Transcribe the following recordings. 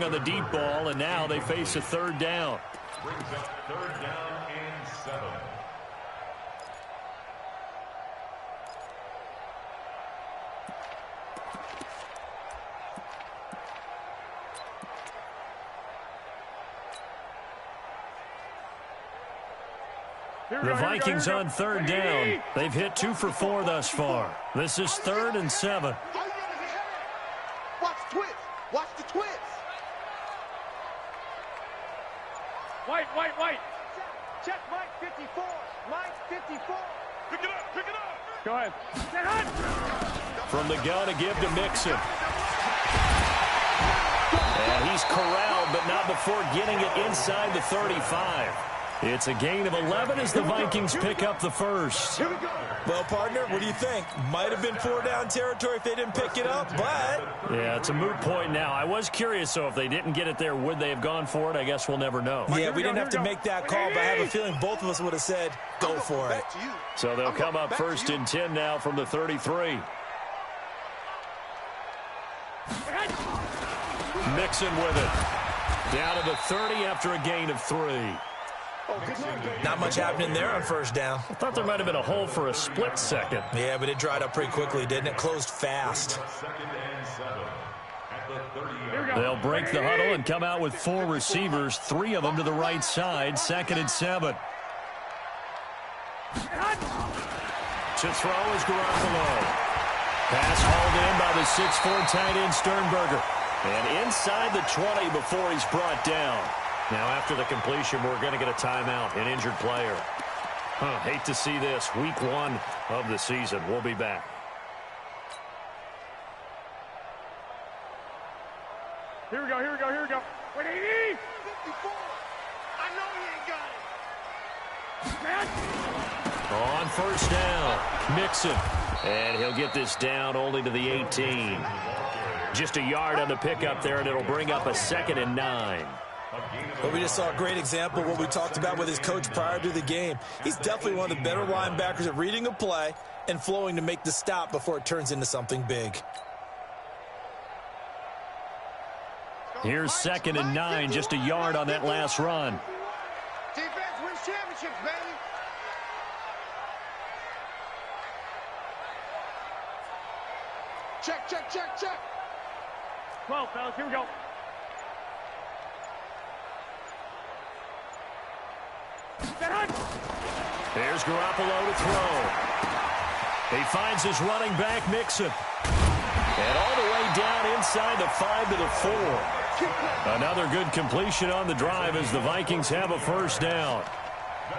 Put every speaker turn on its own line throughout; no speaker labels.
long on the deep ball, and now they face a third down.
Brings up third down and 7.
The Vikings on third down. They've hit 2 for 4 thus far. This is 3rd and 7.
Watch the twist. Watch the twist.
White. Check Mike 54. Mike 54.
Pick it up.
Go ahead.
From the gun, a give to Mixon. And he's corralled, but not before getting it inside the 35. It's a gain of 11 as the Vikings pick up the first.
Well, partner, what do you think? Might have been 4-down territory if they didn't pick it up, but...
Yeah, it's a moot point now. I was curious, so if they didn't get it there, would they have gone for it? I guess we'll never know.
Yeah, we didn't have to make that call, but I have a feeling both of us would have said, go for it.
So they'll come up 1st and 10 now from the 33. Mixon with it. Down to the 30 after a gain of 3.
Not much happening there on 1st down.
I thought there might have been a hole for a split second.
Yeah, but it dried up pretty quickly, didn't it? Closed fast.
They'll break the huddle and come out with 4 receivers, 3 of them to the right side, 2nd and 7. To throw is Garoppolo. Pass hauled in by the 6'4" tight end Sternberger. And inside the 20 before he's brought down. Now, after the completion, we're going to get a timeout, an injured player. Hate to see this. Week 1 of the season. We'll be back.
Here we go. Wait, 80.
54. I know he ain't got it.
On 1st down, Mixon. And he'll get this down only to the 18. Just a yard on the pickup there, and it'll bring up a 2nd and 9.
Well, we just saw a great example of what we talked about with his coach prior to the game. He's definitely one of the better linebackers at reading a play and flowing to make the stop before it turns into something big.
Here's 2nd and 9, just a yard on that last run.
Defense wins championships, baby. Check.
12, fellas. Here we go.
Here's Garoppolo to throw. He finds his running back, Mixon. And all the way down inside the 5 to the 4. Another good completion on the drive as the Vikings have a 1st down.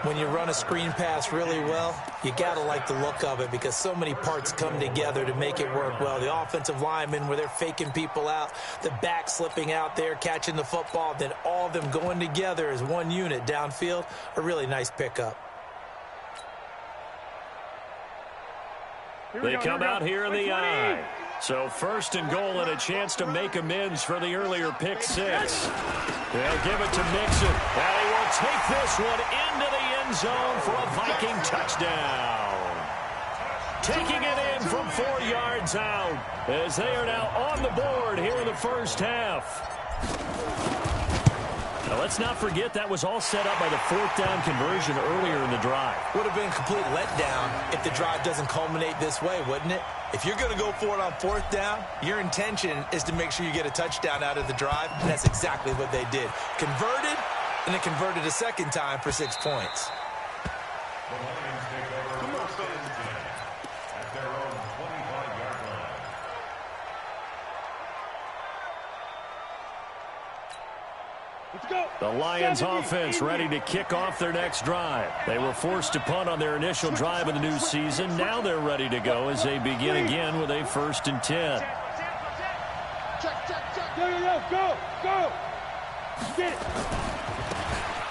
When you run a screen pass really well, you got to like the look of it because so many parts come together to make it work well. The offensive linemen, where they're faking people out, the back slipping out there, catching the football, then all of them going together as one unit downfield, a really nice pickup.
They come out here in the I. So 1st and goal and a chance to make amends for the earlier pick 6. They'll give it to Mixon. And he will take this one into the end zone for a Viking touchdown. Taking it in from 4 yards out as they are now on the board here in the 1st half. Now, let's not forget that was all set up by the 4th down conversion earlier in the drive.
Would have been a complete letdown if the drive doesn't culminate this way, wouldn't it? If you're going to go for it on 4th down, your intention is to make sure you get a touchdown out of the drive, and that's exactly what they did. Converted, and then converted a 2nd time for 6 points.
The Lions take over 1st and 10 at their own 25-yard line.
Let's go.
The Lions offense ready to kick off their next drive. They were forced to punt on their initial drive of the new season. Now they're ready to go as they begin again with a 1st and 10.
Check.
Go. Get it.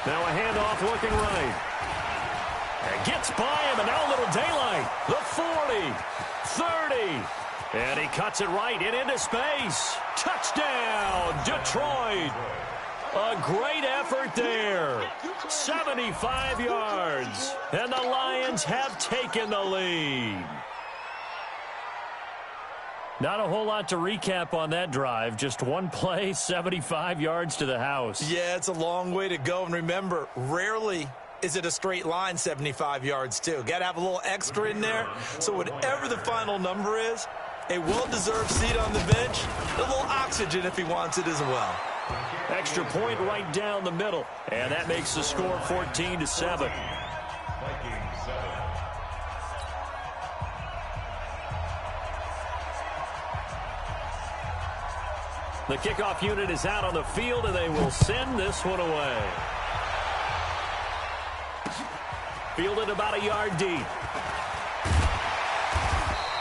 Now a handoff looking right. And gets by him, and now a little daylight. The 40, 30, and he cuts it right and into space. Touchdown, Detroit. A great effort there. 75 yards. And the Lions have taken the lead. Not a whole lot to recap on that drive. Just one play, 75 yards to the house.
Yeah, it's a long way to go. And remember, rarely is it a straight line 75 yards, too. Got to have a little extra in there. So whatever the final number is, a well-deserved seat on the bench, a little oxygen if he wants it as well.
Extra point right down the middle. And that makes the score 14-7. The kickoff unit is out on the field, and they will send this one away. Fielded about a yard deep.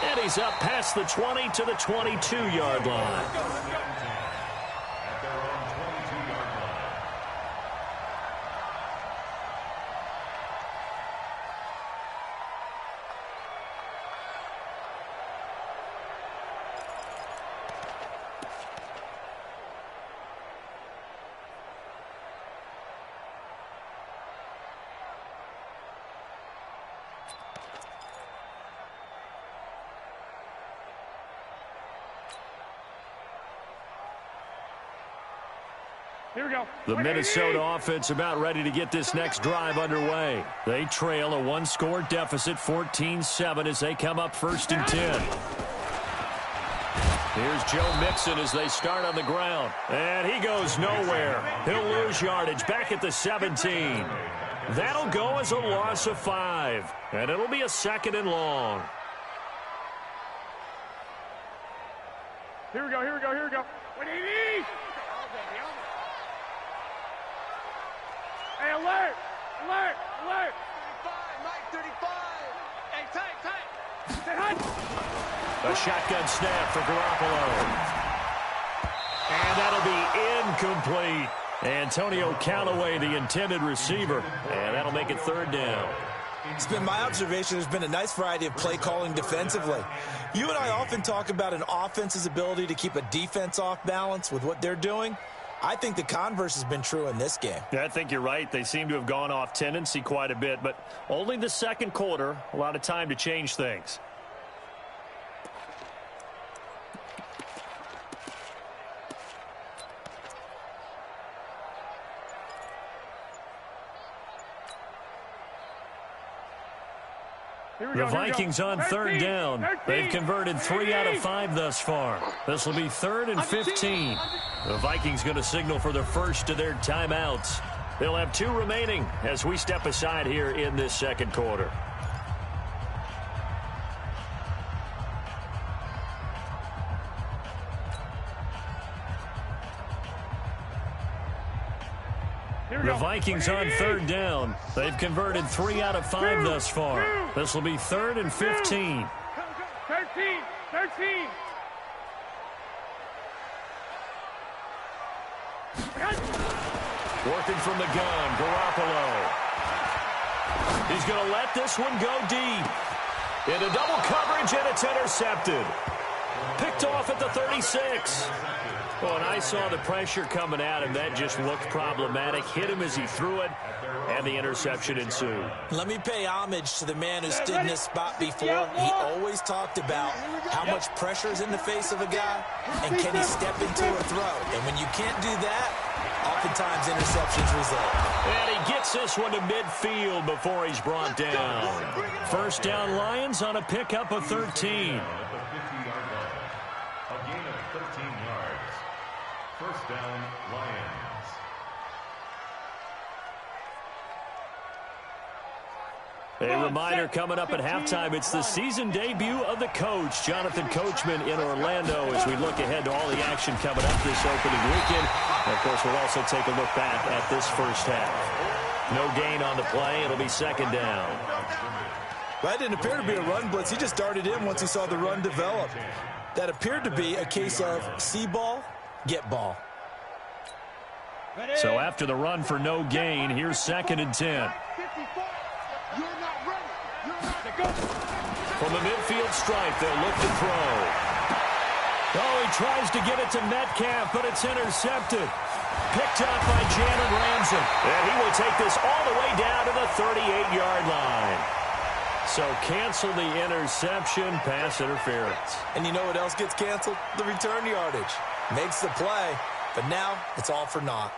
And he's up past the 20 to the 22-yard line.
Here we go.
The Minnesota offense about ready to get this next drive underway. They trail a one-score deficit, 14-7, as they come up 1st and 10. Here's Joe Mixon as they start on the ground. And he goes nowhere. He'll lose yardage back at the 17. That'll go as a loss of 5. And it'll be a 2nd and long.
Here we go, here we go, here we go. What do you need? Hey, alert! Alert! Alert!
35, Mike, 35. Hey, tight.
Say hi.
A shotgun snap for Garoppolo. And that'll be incomplete. Antonio Callaway, the intended receiver. And that'll make it 3rd down.
It's been my observation there's been a nice variety of play calling defensively. You and I often talk about an offense's ability to keep a defense off balance with what they're doing. I think the converse has been true in this game.
Yeah, I think you're right. They seem to have gone off tendency quite a bit, but only the 2nd quarter, a lot of time to change things. The Vikings on 3rd down. They've converted 3 out of 5 thus far. This will be 3rd and 15. The Vikings going to signal for the first of their timeouts. They'll have 2 remaining as we step aside here in this 2nd quarter. The Vikings on 3rd down. They've converted 3 out of 5 thus far. This will be 3rd and 15.
13.
Working from the gun, Garoppolo. He's going to let this one go deep. Into double coverage, and it's intercepted. Picked off at the 36. Well, and I saw the pressure coming at him. That just looked problematic. Hit him as he threw it, and the interception ensued.
Let me pay homage to the man who stood in this spot before. He always talked about how much pressure is in the face of a guy, and can he step into a throw. And when you can't do that, oftentimes interceptions result.
And he gets this one to midfield before he's brought down. 1st down Lions on a pickup of 13.
First down, Lions.
A reminder coming up at halftime, it's the season debut of the coach, Jonathan Coachman, in Orlando, as we look ahead to all the action coming up this opening weekend. And, of course, we'll also take a look back at this first half. No gain on the play. It'll be 2nd down.
That didn't appear to be a run blitz. He just darted in once he saw the run develop. That appeared to be a case of see ball, get ball.
So after the run for no gain, here's 2nd and 10. From the midfield stripe, they'll look to throw. Oh, he tries to get it to Metcalf, but it's intercepted. Picked up by Jalen Ramsey. And he will take this all the way down to the 38-yard line. So cancel the interception, pass interference.
And you know what else gets canceled? The return yardage. Makes the play, but now it's all for naught.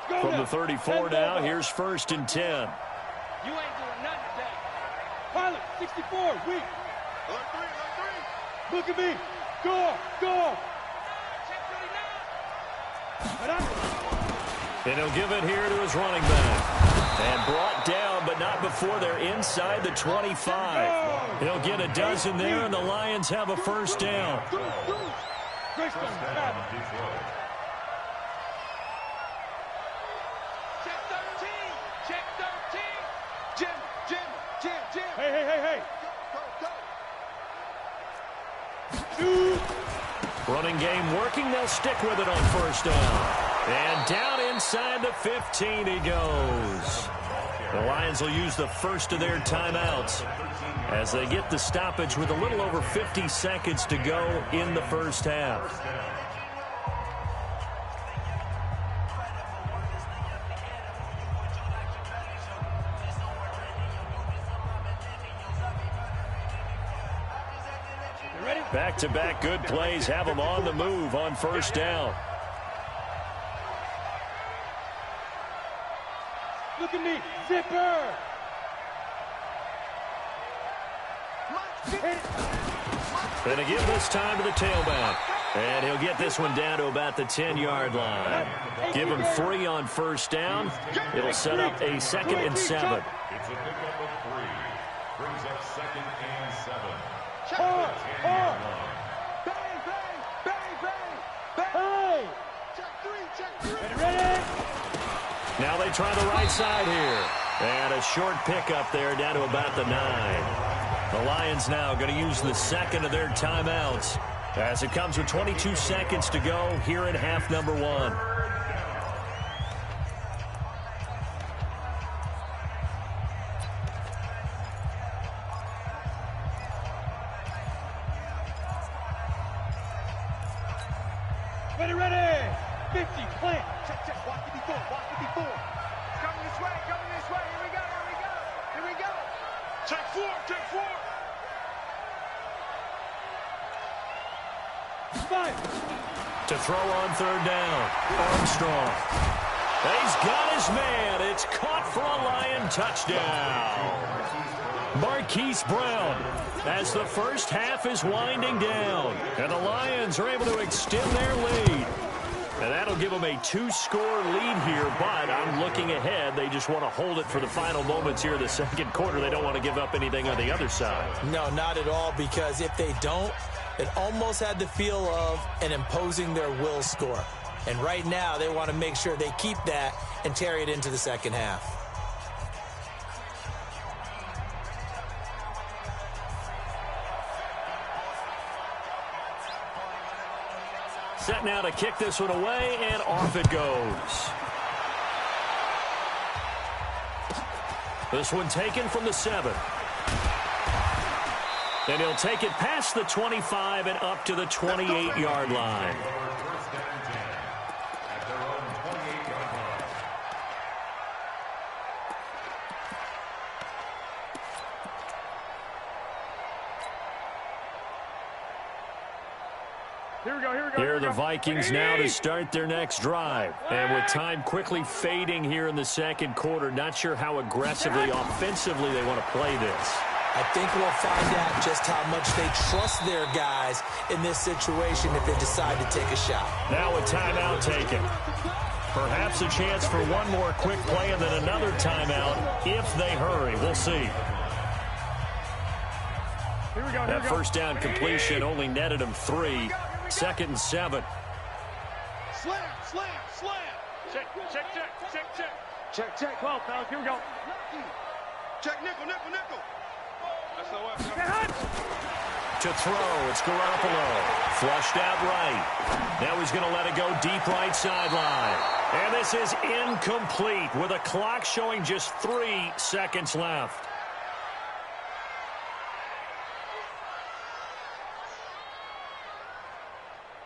From the 34 now, here's 1st and 10.
You ain't doing nothing today. Pilot, 64, weak.
Alert three.
Look at me. Go.
And he'll give it here to his running back. And brought down, but not before they're inside the 25. He'll get a dozen there, and the Lions have a 1st down.
First down, Detroit.
Check 13. Jim.
Hey.
Go.
Running game working. They'll stick with it on 1st down. And down inside the 15 he goes. The Lions will use the first of their timeouts as they get the stoppage with a little over 50 seconds to go in the 1st half. Back-to-back good plays have them on the move on 1st down.
Look at me, zipper.
Gonna give this time to the tailback. And he'll get this one down to about the 10-yard line. Give him 3 on 1st down. It'll set up a 2nd and 7.
It's a pickup of 3. Brings up 2nd and 7.
Bang.
Hey.
Check 3.
Ready?
Now they try the right side here. And a short pickup there down to about the 9. The Lions now going to use the 2nd of their timeouts as it comes with 22 seconds to go here in half number 1.
Ready. 50, plant.
Check. Watch it before. Coming this way. Here we go. Check 4.
5.
To throw on 3rd down, Armstrong. He's got his man. It's caught for a Lion touchdown. Marquise Brown as the 1st half is winding down. And the Lions are able to extend their lead. And that'll give them a 2-score lead here, but I'm looking ahead. They just want to hold it for the final moments here in the 2nd quarter. They don't want to give up anything on the other side.
No, not at all, because if they don't, it almost had the feel of an imposing their will score. And right now, they want to make sure they keep that and carry it into the 2nd half.
Set now to kick this one away, and off it goes. This one taken from the 7. And he'll take it past the 25 and up to the 28-yard line. Here are the Vikings now to start their next drive. And with time quickly fading here in the 2nd quarter, not sure how aggressively, offensively they want to play this.
I think we'll find out just how much they trust their guys in this situation if they decide to take a shot.
Now a timeout taken. Perhaps a chance for one more quick play and then another timeout if they hurry. We'll see. That 1st down completion only netted them 3. 2nd and 7.
Slam.
Check. 12, fellas. Here we go.
Check nickel.
To throw, it's Garoppolo. Flushed out right. Now he's going to let it go deep right sideline. And this is incomplete with a clock showing just 3 seconds left.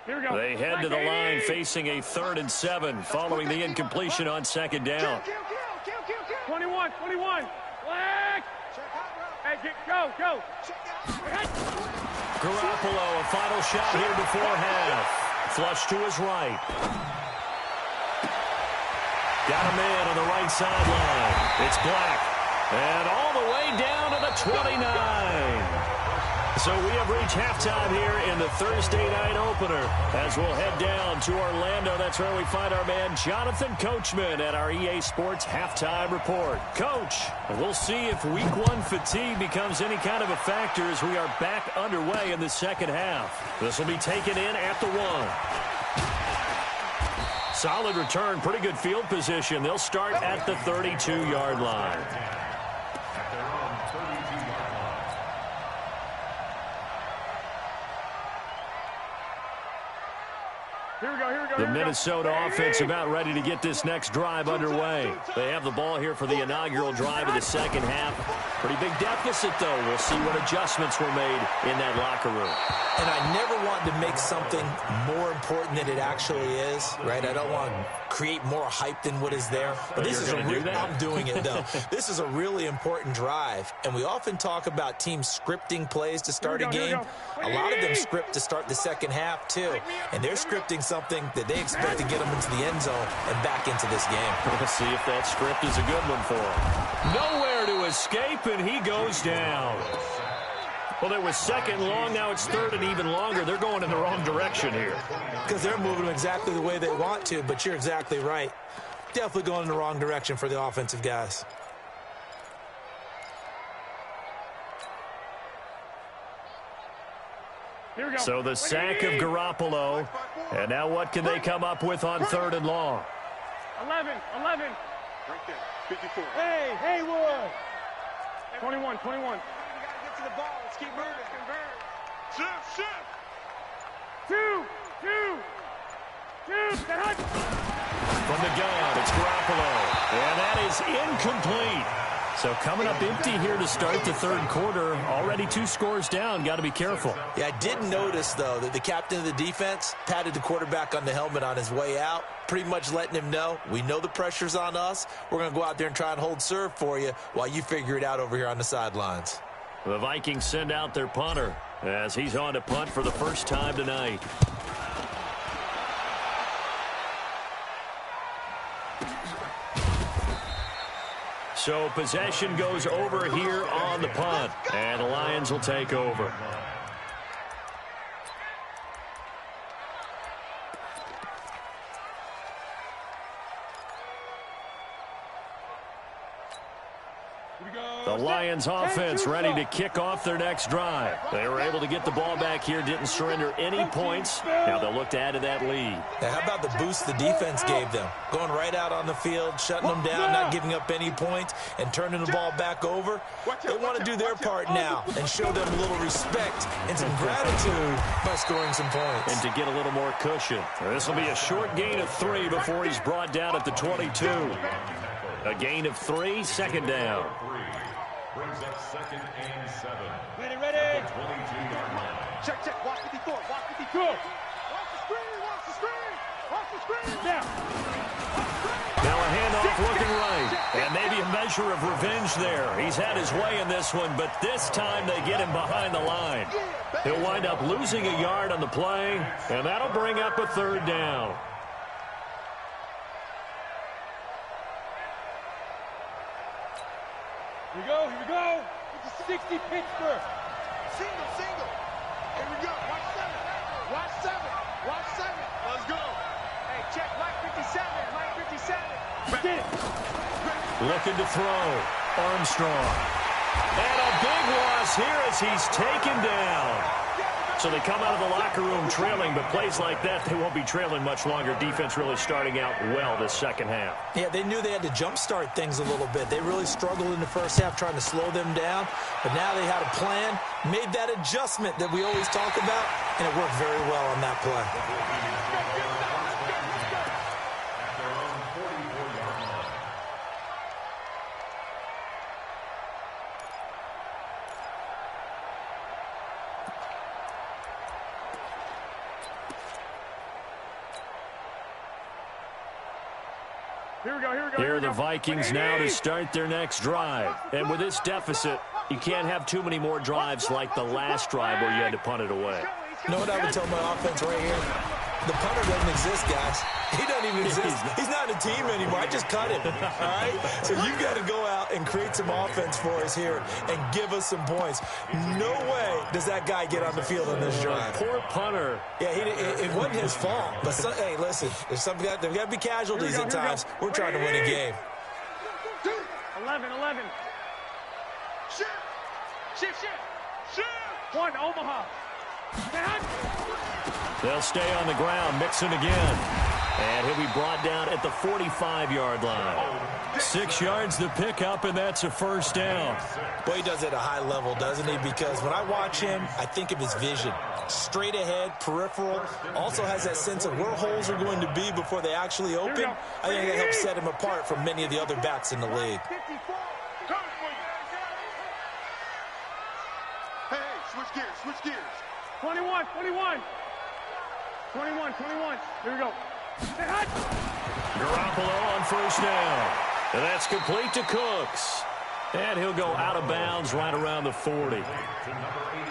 Here we go.
They head to the line facing a 3rd and 7 following the incompletion on 2nd down.
21. Black. Hey, go.
Garoppolo, a final shot here before half. Flush to his right. Got a man on the right sideline. It's Black. And all the way down to the 29. So we have reached halftime here in the Thursday night opener. As we'll head down to Orlando, that's where we find our man Jonathan Coachman at our EA Sports Halftime Report. Coach, we'll see if Week 1 fatigue becomes any kind of a factor as we are back underway in the second half. This will be taken in at the 1. Solid return, pretty good field position. They'll start at the 32-yard line.
Here we go.
The Minnesota offense about ready to get this next drive underway. They have the ball here for the inaugural drive of the second half. Pretty big deficit, though. We'll see what adjustments were made in that locker room.
And I never want to make something more important than it actually is, right? I don't want to create more hype than what is there. But this is I'm doing it, though. This is a really important drive. And we often talk about teams scripting plays to start a game. A lot of them script to start the second half, too. And they're scripting something that they expect to get them into the end zone and back into this game.
We'll see if that script is a good one for him. Nowhere to escape, and he goes down. Well, there was 2nd long. Now it's 3rd and even longer. They're going in the wrong direction here.
Because they're moving them exactly the way they want to, but you're exactly right. Definitely going in the wrong direction for the offensive guys.
Here we go.
So the sack of Garoppolo. And now what can they come up with on 3rd and long?
11.
Right there. 54.
Hey, Haywood. 21.
We gotta get to the ball. Let's keep moving. Shift.
2.
From the gun, it's Garoppolo. And that is incomplete. So coming up empty here to start the 3rd quarter. Already 2 scores down. Got to be careful.
Yeah, I did notice, though, that the captain of the defense patted the quarterback on the helmet on his way out, pretty much letting him know, we know the pressure's on us. We're going to go out there and try and hold serve for you while you figure it out over here on the sidelines.
The Vikings send out their punter as he's on to punt for the first time tonight. So possession goes over here on the punt, and the Lions will take over. The Lions offense ready to kick off their next drive. They were able to get the ball back here, didn't surrender any points. Now they'll look to add to that lead.
Now, how about the boost the defense gave them? Going right out on the field, shutting them down, not giving up any points, and turning the ball back over. They want to do their part now and show them a little respect and some gratitude by scoring some points.
And to get a little more cushion. This will be a short gain of 3 before he's brought down at the 22. A gain of 3, 2nd down.
Brings up 2nd and 7.
Ready.
22-yard line.
Check. Watch 54. Watch 54.
Good.
Watch the screen.
Now a handoff looking right. And maybe a measure of revenge there. He's had his way in this one, but this time they get him behind the line. He'll wind up losing a yard on the play, and that'll bring up a 3rd down.
Here we go. 60 Pittsburgh.
Single. Here we go. Watch 7. Let's go. Hey, check. Mike 57.
Get it.
Looking to throw. Armstrong. And a big loss here as he's taken down. So they come out of the locker room trailing, but plays like that, they won't be trailing much longer. Defense really starting out well this second half.
Yeah, they knew they had to jumpstart things a little bit. They really struggled in the first half trying to slow them down, but now they had a plan, made that adjustment that we always talk about, and it worked very well on that play.
Here are the Vikings now to start their next drive. And with this deficit, you can't have too many more drives like the last drive where you had to punt it away.
You know what I would tell my offense right here? The punter doesn't exist, guys. He doesn't even exist. He's not a team anymore. I just cut him, all right? So you've got to go out and create some offense for us here and give us some points. No way does that guy get on the field on this drive.
Poor punter.
Yeah, it wasn't his fault. But, hey, listen, there's got to be casualties at times. We're trying to win a game.
11. Shift. 1, Omaha.
They'll stay on the ground. Mixon again. And he'll be brought down at the 45-yard line. 6 yards to pick up, and that's a first down.
Well, he does it at a high level, doesn't he? Because when I watch him, I think of his vision. Straight ahead, peripheral. Also has that sense of where holes are going to be before they actually open. I think that helps set him apart from many of the other backs in the league.
Hey, switch gears.
21. Here we go.
Garoppolo on first down. And that's complete to Cooks. And he'll go out of bounds right around the 40.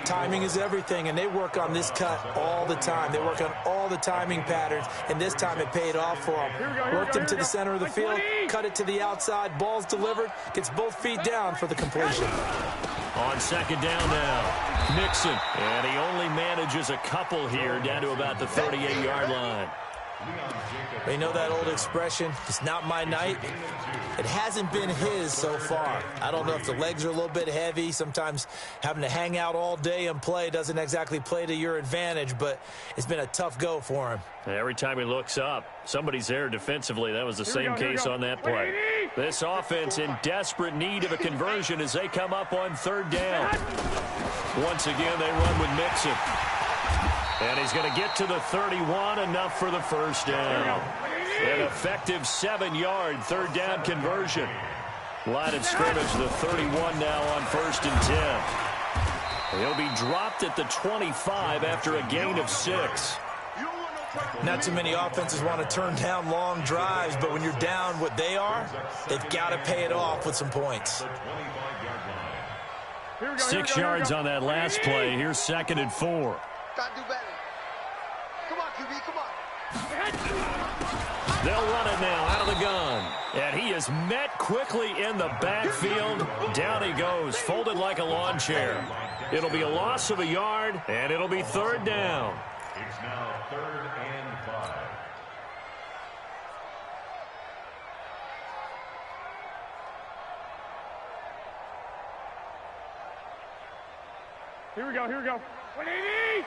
Timing is everything, and they work on this cut all the time. They work on all the timing patterns, and this time it paid off for them. Worked him to the center of the field, cut it to the outside, ball's delivered, gets both feet down for the completion.
On second down now, Mixon. And he only manages a couple here down to about the 38-yard line.
They know that old expression, it's not my night. It hasn't been his so far. I don't know if the legs are a little bit heavy. Sometimes having to hang out all day and play doesn't exactly play to your advantage, but it's been a tough go for him.
Every time he looks up, somebody's there defensively. That was the same case on that play. This offense in desperate need of a conversion as they come up on third down. Once again, they run with Mixon. And he's going to get to the 31, enough for the first down. An effective 7-yard third down conversion. Line of scrimmage, the 31 now on 1st and 10. He'll be dropped at the 25 after a gain of 6.
Not too many offenses want to turn down long drives, but when you're down what they are, they've got to pay it off with some points.
6 yards on that last play. Here's 2nd and 4.
Gotta do better. Come on, QB, come on.
They'll run it now out of the gun. And he is met quickly in the backfield. Down he goes, folded like a lawn chair. It'll be a loss of a yard, and it'll be third down.
It's now 3rd and 5.
Here we go. 180.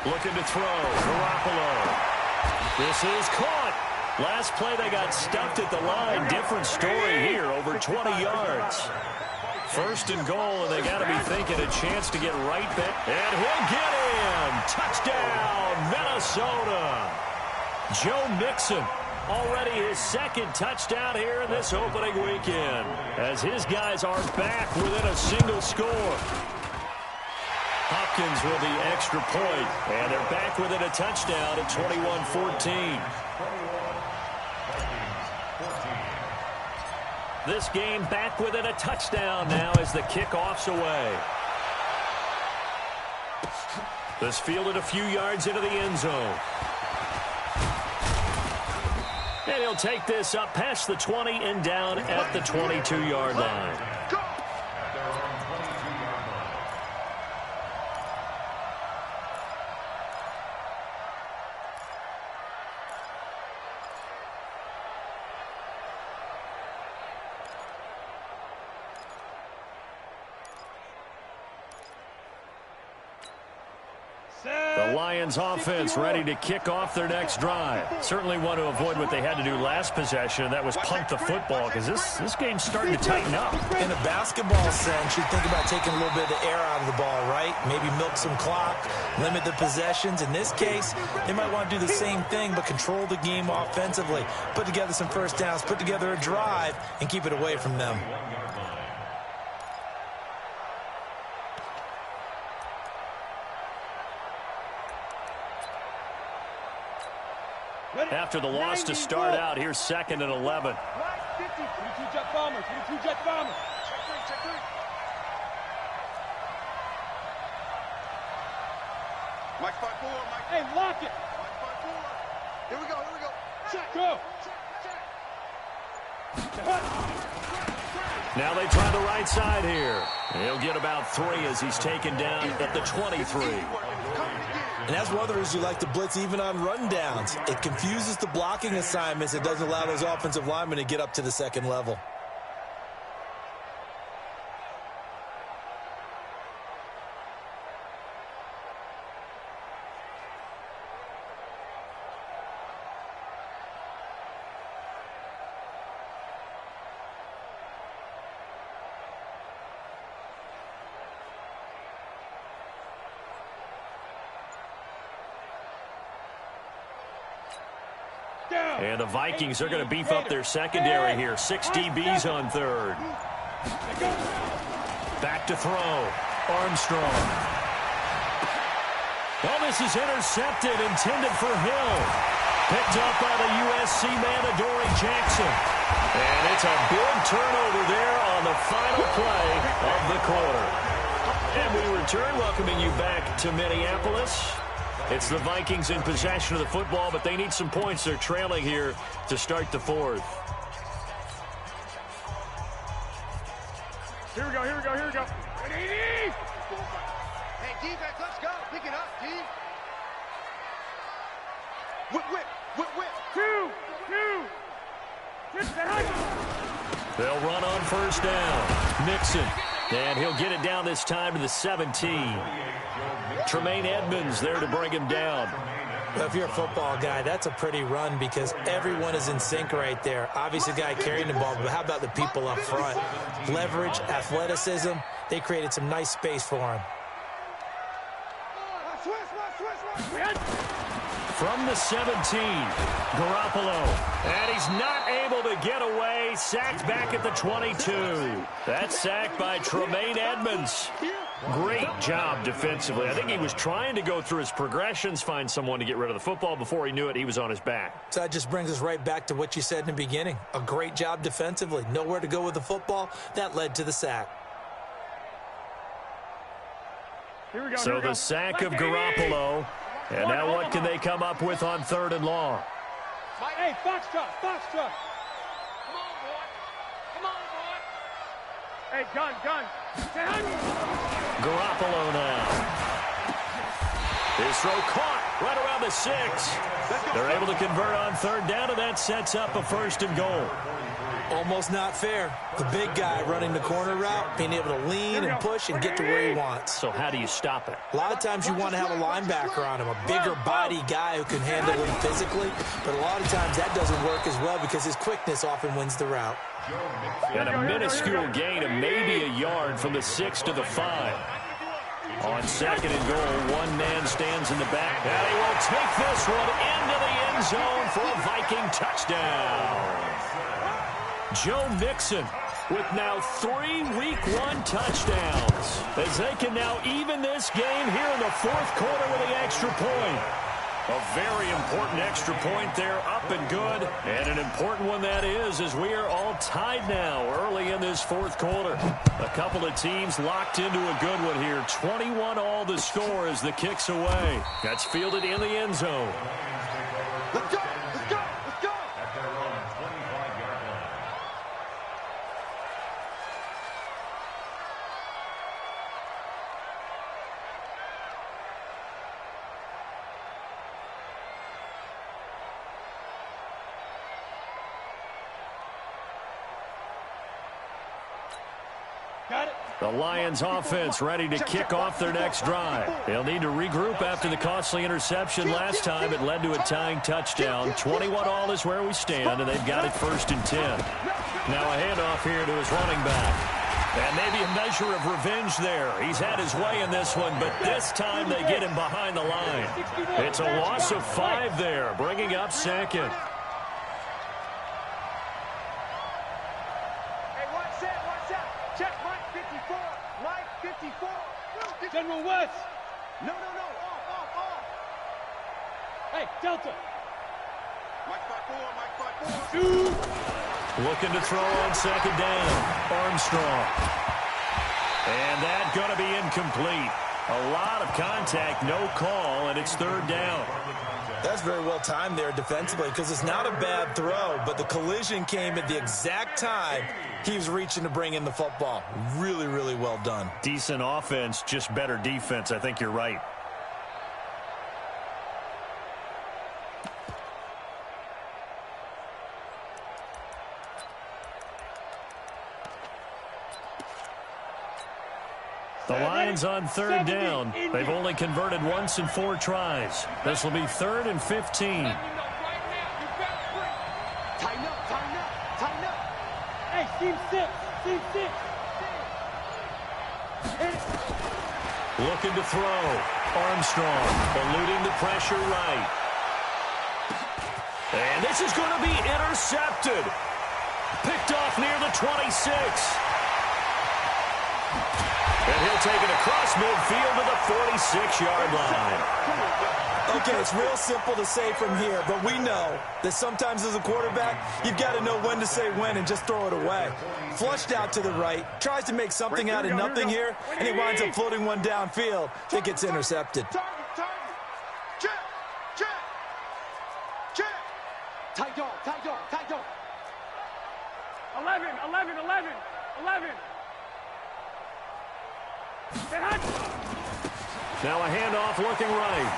Looking to throw. Garoppolo. This is caught. Last play they got stuffed at the line. Different story here. Over 20 yards. 1st and goal, and they got to be thinking a chance to get right back. And he'll get in. Touchdown, Minnesota. Joe Mixon. Already his 2nd touchdown here in this opening weekend, as his guys are back within a single score. Hopkins with the extra point, and they're back within a touchdown at 21-14. This game back within a touchdown now as the kickoff's away. This fielded a few yards into the end zone. And he'll take this up past the 20 and down at the 22-yard line. The Lions offense ready to kick off their next drive. Certainly want to avoid what they had to do last possession. That was punt the football, because this game's starting to tighten up.
In a basketball sense, you think about taking a little bit of the air out of the ball, right? Maybe milk some clock, limit the possessions. In this case, they might want to do the same thing, but control the game offensively. Put together some first downs, put together a drive, and keep it away from them.
after the loss to start out. Here's 2nd and 11.
22 jet bombers. 22 jet bombers.
Check three. Mike 5-4. Mike.
Hey, lock it.
Mike 5-4. Here we go. Check.
Go.
Now they try the right side here. He'll get about 3 as he's taken down at the 23.
And that's one of the reasons you like to blitz even on rundowns. It confuses the blocking assignments. It doesn't allow those offensive linemen to get up to the second level.
And the Vikings are going to beef up their secondary here. 6 DBs on 3rd. Back to throw. Armstrong. Oh, this is intercepted, intended for Hill. Picked up by the USC man, Adoree Jackson. And it's a big turnover there on the final play of the quarter. And we return, welcoming you back to Minneapolis. It's the Vikings in possession of the football, but they need some points. They're trailing here to start the 4th.
Here we go. Ready?
Hey, defense, let's go. Pick it up, D. Whip.
2.
They'll run on 1st down. Mixon. And he'll get it down this time to the 17. Tremaine Edmonds there to bring him down.
Well, if you're a football guy, that's a pretty run because everyone is in sync right there. Obviously, the guy carrying the ball, but how about the people up front? Leverage, athleticism, they created some nice space for him.
From the 17, Garoppolo. And he's not able to get away. Sacked back at the 22. That's sacked by Tremaine Edmonds. Great job defensively. I think he was trying to go through his progressions, find someone to get rid of the football. Before he knew it, he was on his back.
So that just brings us right back to what you said in the beginning. A great job defensively. Nowhere to go with the football. That led to the sack.
Here we go.
So the sack of Garoppolo. And now what can they come up with on 3rd and long?
Hey, Foxtrot.
Come on, boy.
Hey, gun.
Garoppolo now. His throw caught right around the 6. They're able to convert on 3rd down, and that sets up a 1st and goal.
Almost not fair. The big guy running the corner route, being able to lean and push and get to where he wants.
So how do you stop it?
A lot of times you want to have a linebacker on him, a bigger body guy who can handle him physically, but a lot of times that doesn't work as well because his quickness often wins the route.
And a minuscule gain of maybe a yard from the 6 to the 5. On 2nd and goal, one man stands in the back. And he will take this one into the end zone for a Viking touchdown. Joe Mixon with now 3 Week 1 touchdowns as they can now even this game here in the 4th quarter with the extra point. A very important extra point there, up and good. And an important one that is, as we are all tied now early in this 4th quarter. A couple of teams locked into a good one here. 21 all the score as the kick's away. That's fielded in the end zone.
Let's go.
At their own 25-yard line.
Got it.
The Lions offense ready to kick off their next drive. They'll need to regroup after the costly interception last time. It led to a tying touchdown. 21 all is where we stand, and they've got it 1st and 10. Now a handoff here to his running back. And maybe a measure of revenge there. He's had his way in this one, but this time they get him behind the line. It's a loss of 5 there, bringing up 2nd.
Check Mike 54. Mike 54.
General West.
No. Off.
Hey, Delta.
Looking to throw on second down. Armstrong. And that's going to be incomplete. A lot of contact, no call, and it's third down.
That's very well timed there defensively because it's not a bad throw, but the collision came at the exact time he was reaching to bring in the football. Really, really well done.
Decent offense, just better defense. I think you're right. The Lions on third down. They've only converted once in 4 tries. This will be 3rd and 15.
Tighten up, tighten up, tighten up. Hey, team 6, team 6.
Looking to throw. Armstrong eluding the pressure right. And this is going to be intercepted. Picked off near the 26. And he'll take it across midfield to the 46-yard line.
Okay, it's real simple to say from here, but we know that sometimes as a quarterback, you've got to know when to say when and just throw it away. Flushed out to the right, tries to make something out of nothing here, and he winds up floating one downfield that gets intercepted.
Check.
Tight dog. 11.
Now a handoff looking right.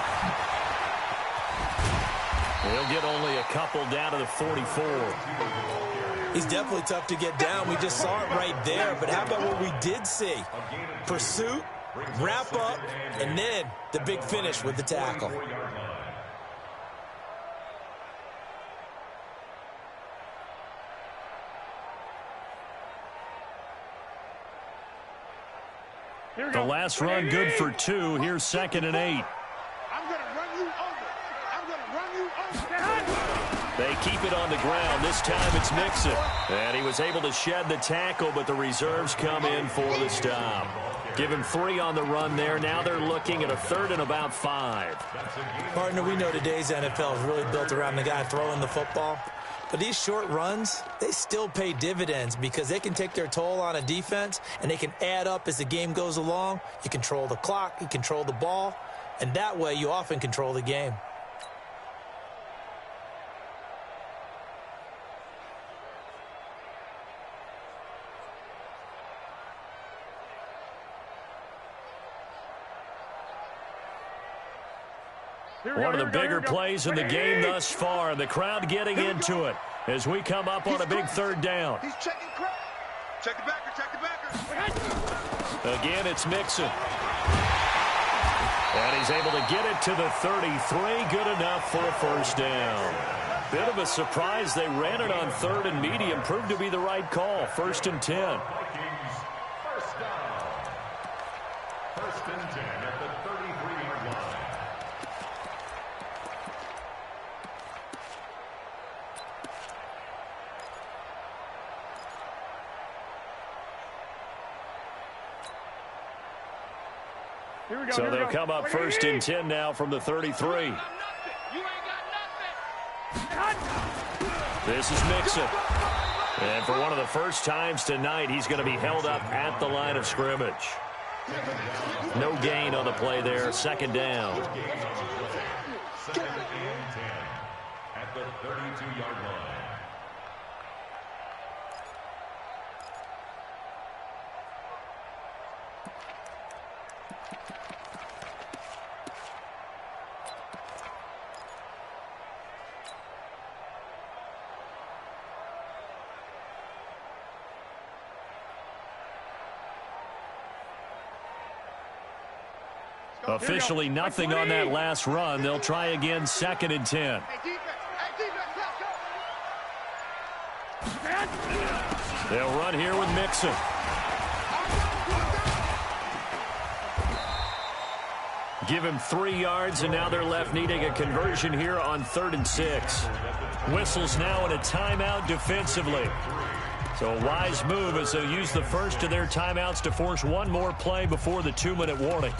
He'll get only a couple down to the 44.
He's definitely tough to get down. We just saw it right there. But how about what we did see? Pursuit, wrap up, and then the big finish with the tackle.
The last run good for 2. Here's 2nd and 8.
I'm going to run you over.
They keep it on the ground. This time it's Mixon. And he was able to shed the tackle, but the reserves come in for the stop. Give him 3 on the run there. Now they're looking at a 3rd and about 5.
Partner, we know today's NFL is really built around the guy throwing the football. But these short runs, they still pay dividends because they can take their toll on a defense and they can add up as the game goes along. You control the clock, you control the ball, and that way you often control the game.
One of the bigger plays in the game thus far. The crowd getting into it as we come up on a big 3rd down.
He's checking crowd. Check the backer.
Again, it's Mixon. And he's able to get it to the 33. Good enough for a 1st down. Bit of a surprise. They ran it on 3rd and medium. Proved to be the right call. 1st and 10.
First down. 1st and 10 at the 33-yard line.
So they'll come up 1st and 10 now from the 33. This is Mixon. And for one of the first times tonight, he's going to be held up at the line of scrimmage. No gain on the play there. 2nd down.
2nd and 10 at the 32-yard line.
Officially nothing on that last run. They'll try again 2nd and 10. They'll run here with Mixon. Give him 3 yards, and now they're left needing a conversion here on 3rd and 6. Whistles now in a timeout defensively. So a wise move as they'll use the first of their timeouts to force one more play before the 2-minute warning.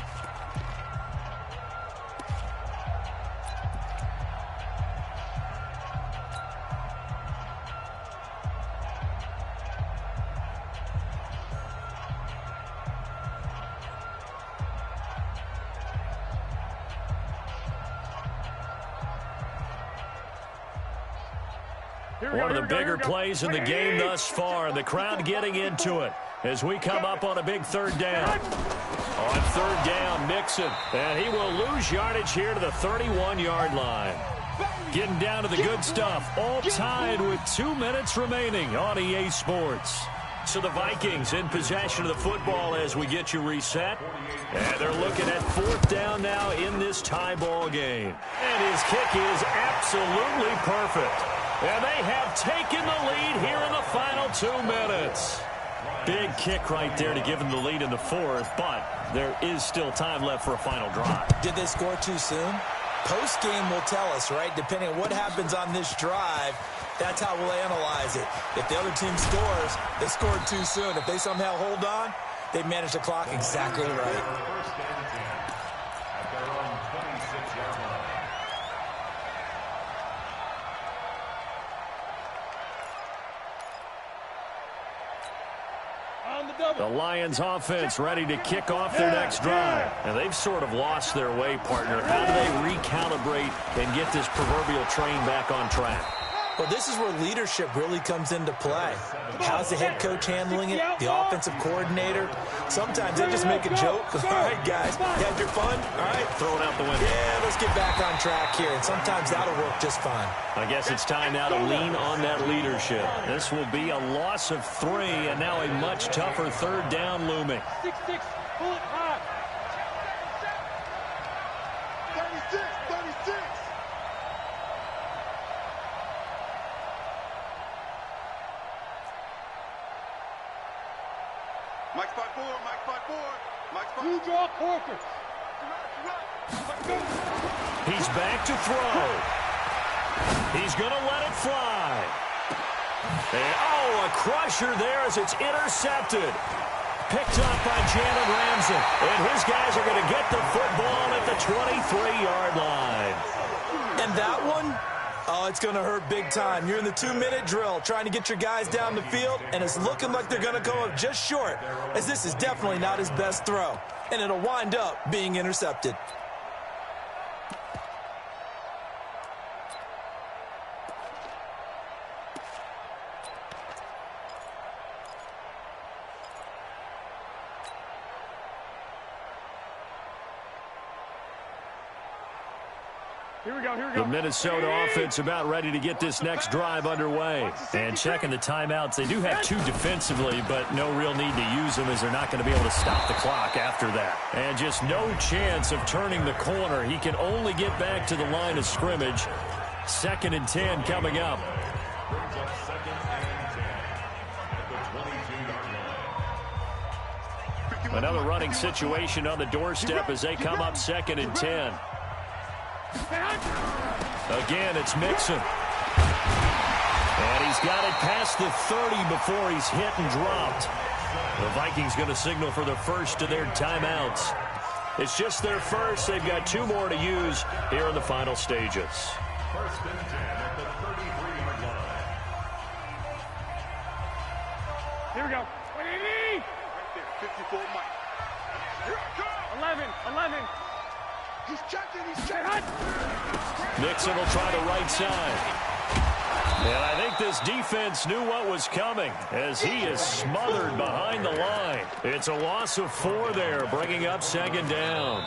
One of the bigger plays in the game thus far, and the crowd getting into it as we come up on a big third down. On third down, Mixon, and he will lose yardage here to the 31-yard line. Getting down to the good stuff, all tied with 2 minutes remaining on EA Sports. So the Vikings in possession of the football as we get you reset. And they're looking at fourth down now in this tie ball game. And his kick is absolutely perfect. And they have taken the lead here in the final 2 minutes. Big kick right there to give them the lead in the fourth, but there is still time left for a final drive.
Did they score too soon? Post-game will tell us, right? Depending on what happens on this drive, that's how we'll analyze it. If the other team scores, they scored too soon. If they somehow hold on, they manage the clock exactly right.
First and 10 at their own 26-yard line.
The Lions offense ready to kick off their next drive. And they've sort of lost their way, partner. How do they recalibrate and get this proverbial train back on track?
Well, this is where leadership really comes into play. How's the head coach handling it? The offensive coordinator? Sometimes they just make a joke. All right, guys, you had your fun? All right.
Throw it out the window.
Yeah, let's get back on track here. And sometimes that'll work just fine.
I guess it's time now to lean on that leadership. This will be a loss of 3, and now a much tougher third down looming.
6-6, pull it high.
36, 36. Mike spot 4, Mike spot 4, Mike spot 4.
You draw Corker.
He's back to throw. He's going to let it fly. And, oh, a crusher there as it's intercepted. Picked up by Jalen Ramsey. And his guys are going to get the football at the 23-yard line.
And that one, oh, it's going to hurt big time. You're in the 2-minute drill trying to get your guys down the field, and it's looking like they're going to come up just short, as this is definitely not his best throw. And it'll wind up being intercepted.
Here we go, here we go.
The Minnesota offense about ready to get this next drive underway. And checking the timeouts, they do have 2 defensively, but no real need to use them as they're not going to be able to stop the clock after that. And just no chance of turning the corner. He can only get back to the line of scrimmage. 2nd and 10 coming up.
Brings up 2nd and 10 at the 22-yard line.
Another running situation on the doorstep as they come up 2nd and 10. Again, it's Mixon. And he's got it past the 30 before he's hit and dropped. The Vikings going to signal for the first of their timeouts. It's just their first. They've got 2 more to use here in the final stages.
1st and 10 at the 33-yard line.
Here we go. 180.
Right there, 54 Mike. Here I come.
11.
He's checking, he's checking.
Nixon will try the right side. And I think this defense knew what was coming as he is smothered behind the line. It's a loss of 4 there, bringing up 2nd down.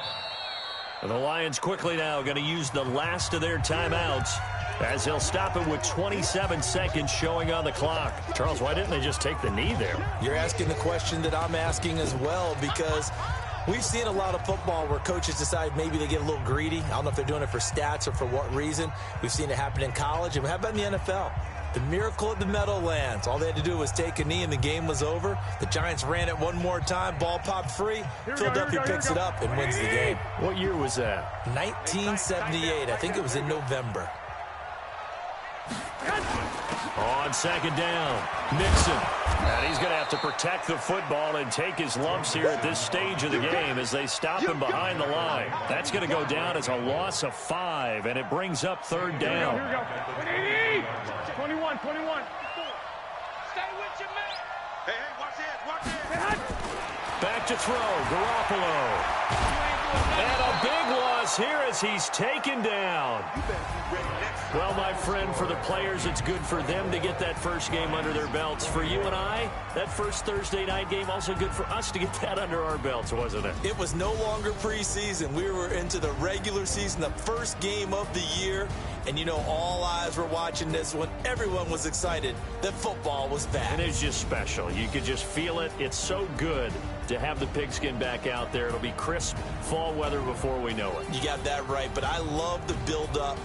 And the Lions quickly now going to use the last of their timeouts as they'll stop it with 27 seconds showing on the clock. Charles, why didn't they just take the knee there?
You're asking the question that I'm asking as well, because we've seen a lot of football where coaches decide maybe they get a little greedy. I don't know if they're doing it for stats or for what reason. We've seen it happen in college. And how about in the NFL? The miracle at the Meadowlands. All they had to do was take a knee and the game was over. The Giants ran it one more time. Ball popped free. Philadelphia picks it up and wins the game.
What year was that?
1978. I think it was in November.
On 2nd down, Mixon. And he's going to have to protect the football and take his lumps here at this stage of the game as they stop him behind the line. That's going to go down as a loss of 5, and it brings up 3rd down.
Here we go. 180. 21.
Stay with your man. Hey, watch this, watch this.
Back to throw, Garoppolo. And a big loss here as he's taken down. Well, my friend, for the players, it's good for them to get that first game under their belts. For you and I, that first Thursday night game, also good for us to get that under our belts, wasn't it?
It was no longer preseason. We were into the regular season, the first game of the year. And, you know, all eyes were watching this one. Everyone was excited that football was back.
And it's just special. You could just feel it. It's so good to have the pigskin back out there. It'll be crisp fall weather before we know it.
You got that right, but I love the build-up.